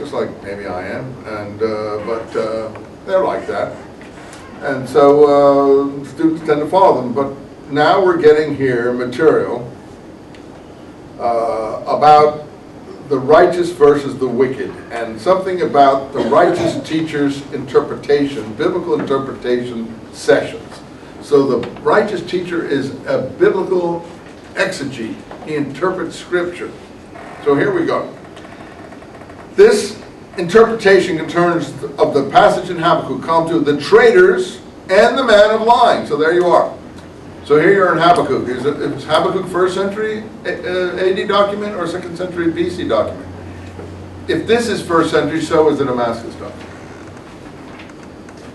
just like maybe I am, and but they're like that. And so students tend to follow them. But now we're getting here material about the righteous versus the wicked, and something about the righteous teacher's interpretation, biblical interpretation sessions. So the righteous teacher is a biblical exegete. He interprets Scripture. So here we go. This interpretation in terms of the passage in Habakkuk come to the traitors and the man of lying. So there you are. So here you're in Habakkuk. Is Habakkuk 1st century AD document or 2nd century BC document? If this is 1st century, so is the Damascus document.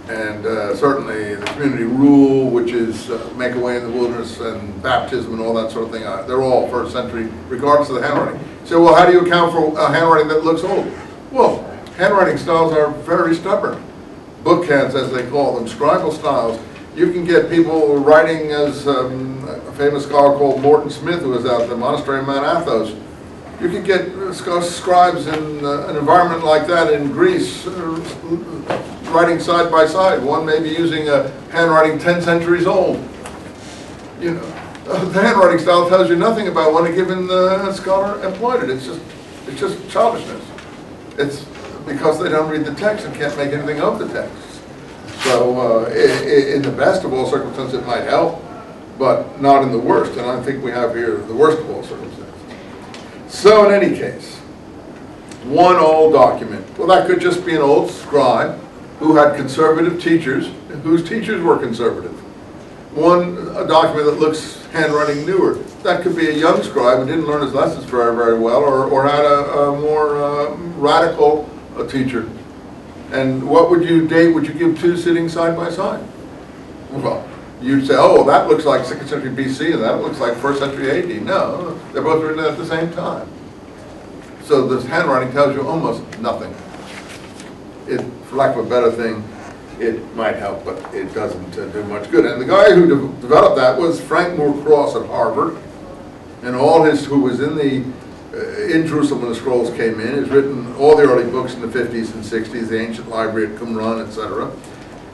And certainly the community rule, which is make away in the wilderness, and baptism and all that sort of thing, they're all 1st century, regardless of the handwriting. So, well, how do you account for a handwriting that looks old? Well, handwriting styles are very stubborn. Bookhands, as they call them, scribal styles. You can get people writing, as a famous scholar called Morton Smith, who was at the monastery of Mount Athos. You can get scribes in an environment like that in Greece, writing side by side. One may be using a handwriting 10 centuries old. You know, the handwriting style tells you nothing about when a given scholar employed it. It's just childishness. It's because they don't read the text and can't make anything of the text. So in the best of all circumstances it might help, but not in the worst. And I think we have here the worst of all circumstances. So in any case, one old document. Well, that could just be an old scribe who had conservative teachers, whose teachers were conservative. A document that looks handwriting newer. That could be a young scribe who didn't learn his lessons very, very well, or had a more radical teacher. And what would you date? Would you give two sitting side by side? Well, you'd say, oh, that looks like 2nd century BC, and that looks like 1st century AD. No, they're both written at the same time. So this handwriting tells you almost nothing. For lack of a better thing, it might help, but it doesn't do much good. And the guy who developed that was Frank Moore Cross at Harvard, and who was in Jerusalem when the scrolls came in. He's written all the early books in the 50s and 60s, the ancient library at Qumran, etc.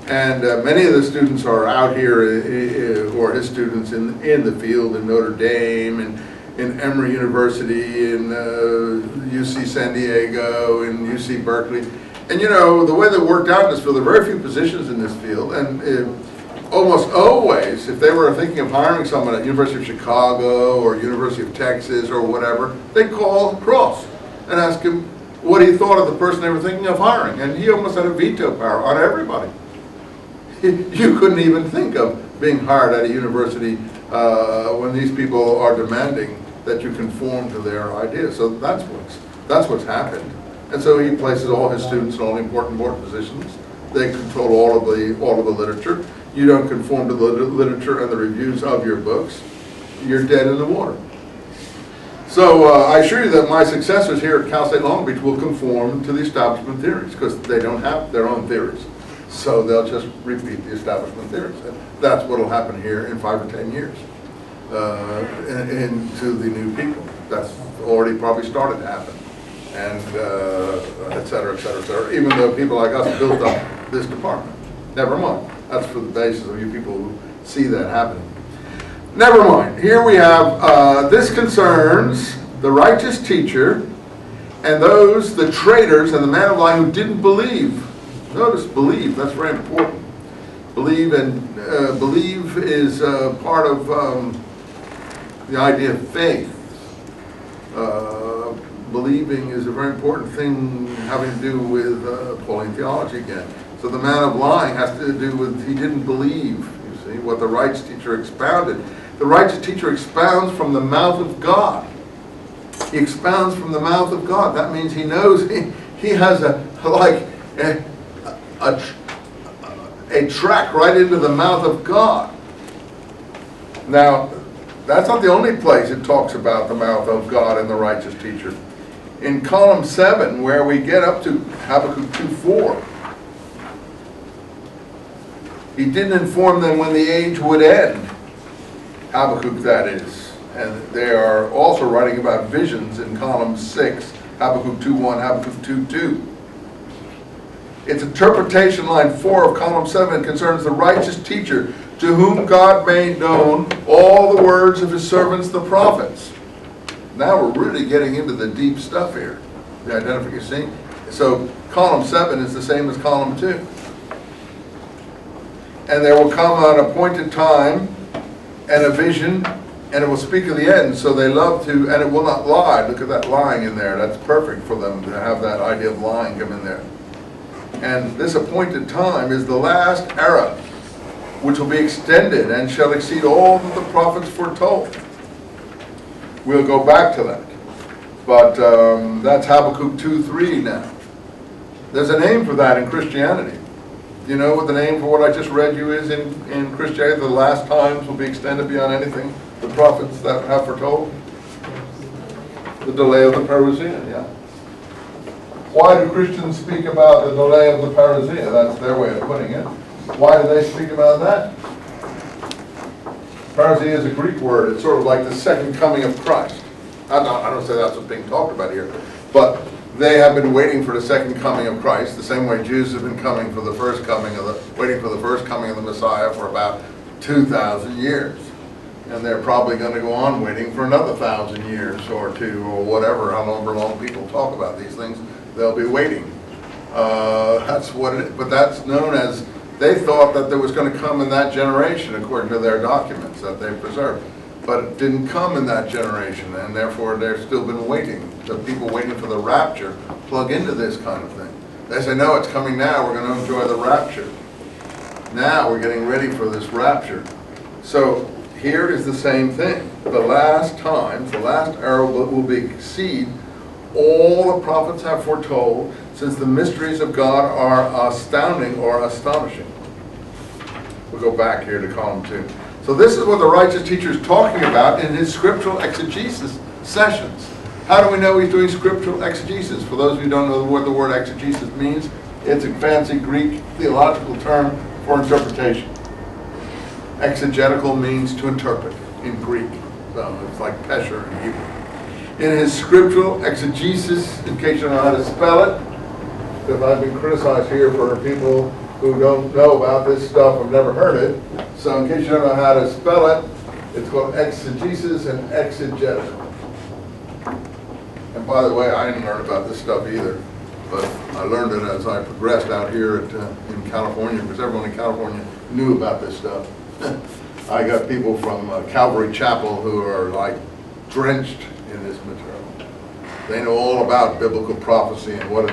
And many of the students are out here who are his students in the field in Notre Dame, and in Emory University, in UC San Diego, in UC Berkeley. And you know, the way that worked out in this field, there are very few positions in this field, and almost always, if they were thinking of hiring someone at University of Chicago or University of Texas or whatever, they'd call Cross and ask him what he thought of the person they were thinking of hiring. And he almost had a veto power on everybody. You couldn't even think of being hired at a university when these people are demanding that you conform to their ideas. So that's what's happened. And so he places all his students in all the important board positions. They control all of the literature. You don't conform to the literature and the reviews of your books, you're dead in the water. So I assure you that my successors here at Cal State Long Beach will conform to the establishment theories, because they don't have their own theories. So they'll just repeat the establishment theories. And that's what will happen here in 5 or 10 years into the new people. That's already probably started to happen. And et cetera, et cetera, et cetera, even though people like us built up this department. Never mind. That's for the basis of you people who see that happening. Never mind. Here we have, this concerns the righteous teacher and the traitors and the man of lying who didn't believe. Notice believe, that's very important. Believe, and believe is part of the idea of faith. Believing is a very important thing having to do with Pauline theology again. So the man of lying has to do with he didn't believe, you see, what the righteous teacher expounded. The righteous teacher expounds from the mouth of God. He expounds from the mouth of God. That means he knows he has a track right into the mouth of God. Now, that's not the only place it talks about the mouth of God and the righteous teacher. In column 7, where we get up to Habakkuk 2:4, he didn't inform them when the age would end. Habakkuk, that is. And they are also writing about visions in column 6, Habakkuk 2:1, Habakkuk 2:2. Its interpretation, line 4 of column 7, concerns the righteous teacher to whom God made known all the words of his servants the prophets. Now we're really getting into the deep stuff here. The identification. So column 7 is the same as column 2. And there will come an appointed time and a vision, and it will speak of the end. So they love to, and it will not lie. Look at that lying in there. That's perfect for them to have that idea of lying come in there. And this appointed time is the last era, which will be extended and shall exceed all that the prophets foretold. We'll go back to that. But that's Habakkuk 2:3 now. There's a name for that in Christianity. Do you know what the name for what I just read you is in Christianity? The last times will be extended beyond anything the prophets that have foretold? The delay of the parousia, yeah. Why do Christians speak about the delay of the parousia? That's their way of putting it. Why do they speak about that? Parousia is a Greek word. It's sort of like the second coming of Christ. I don't say that's what's being talked about here, but they have been waiting for the second coming of Christ, the same way Jews have been coming for the first coming of waiting for the first coming of the Messiah for about 2,000 years. And they're probably going to go on waiting for another 1,000 years or two or whatever, however long people talk about these things, they'll be waiting. That's what it is. But that's known as, they thought that there was going to come in that generation according to their documents that they preserved. But it didn't come in that generation, and therefore they've still been waiting. The people waiting for the rapture plug into this kind of thing. They say, no, it's coming now, we're going to enjoy the rapture. Now we're getting ready for this rapture. So here is the same thing. The last times, the last era will exceed all the prophets have foretold, since the mysteries of God are astounding or astonishing. We'll go back here to column 2. So this is what the righteous teacher is talking about in his scriptural exegesis sessions. How do we know he's doing scriptural exegesis? For those of you who don't know what the word exegesis means, it's a fancy Greek theological term for interpretation. Exegetical means to interpret in Greek. So it's like pesher in Hebrew. In his scriptural exegesis, in case you don't know how to spell it, because I've been criticized here for people who don't know about this stuff, have never heard it. So in case you don't know how to spell it, it's called exegesis and exegetical. And by the way, I didn't learn about this stuff either, but I learned it as I progressed out here in California, because everyone in California knew about this stuff. I got people from Calvary Chapel who are like drenched in this material. They know all about biblical prophecy and what it